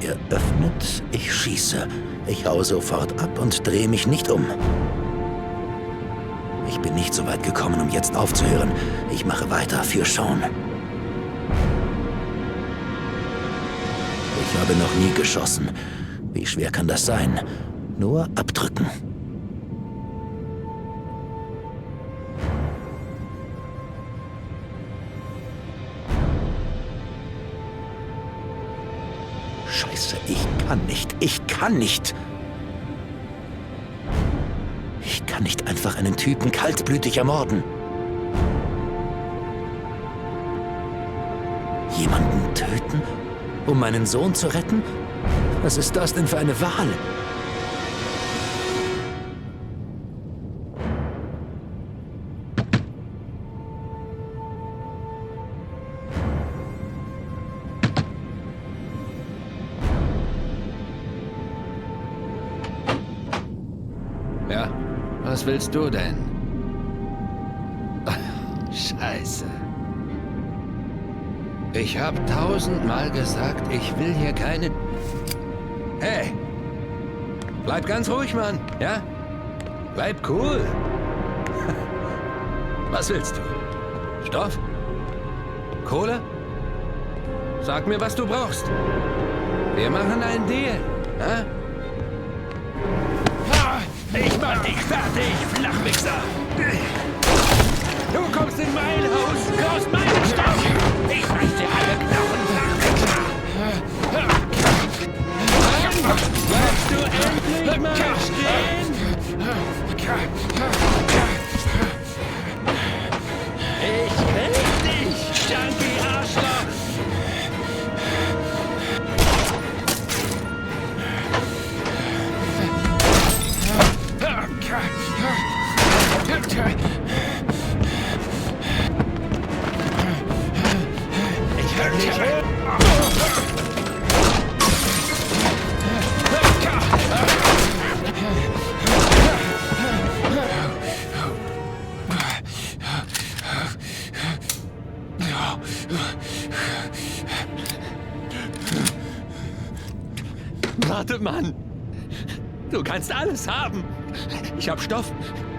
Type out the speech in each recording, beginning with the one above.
Er öffnet, ich schieße. Ich hau sofort ab und drehe mich nicht um. Ich bin nicht so weit gekommen, um jetzt aufzuhören. Ich mache weiter für Sean. Ich habe noch nie geschossen. Wie schwer kann das sein? Nur abdrücken. Scheiße, ich kann nicht. Ich kann nicht. Ich kann nicht einfach einen Typen kaltblütig ermorden. Jemanden töten, um meinen Sohn zu retten? Was ist das denn für eine Wahl? Ja, was willst du denn? Scheiße. Ich hab 1000-mal gesagt, ich will hier keine... Hey! Bleib ganz ruhig, Mann, ja? Bleib cool. Was willst du? Stoff? Kohle? Sag mir, was du brauchst. Wir machen einen Deal, ja? Ich mach dich fertig, Flachwichser! Du kommst in mein Haus, du hast meinen Stoff! Ich reiß dir alle Knochen, Flachwichser! Bleibst du endlich mal stehen? Ich will dich, Junkie-Arschloch! Ich hör dich hin! Warte, Mann! Du kannst alles haben! Ich hab Stoff!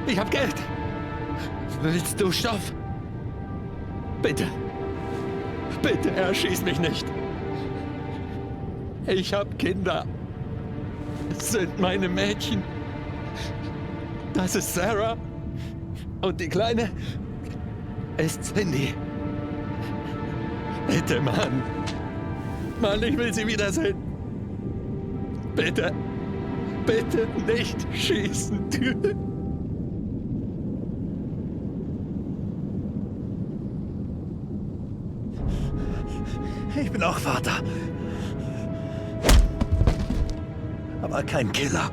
Ich hab Geld! Willst du Stoff? Bitte! Bitte erschieß mich nicht! Ich hab Kinder! Es sind meine Mädchen! Das ist Sarah! Und die Kleine ist Cindy! Bitte, Mann! Mann, ich will sie wiedersehen! Bitte! Bitte nicht schießen! Ich bin auch Vater. Aber kein Killer.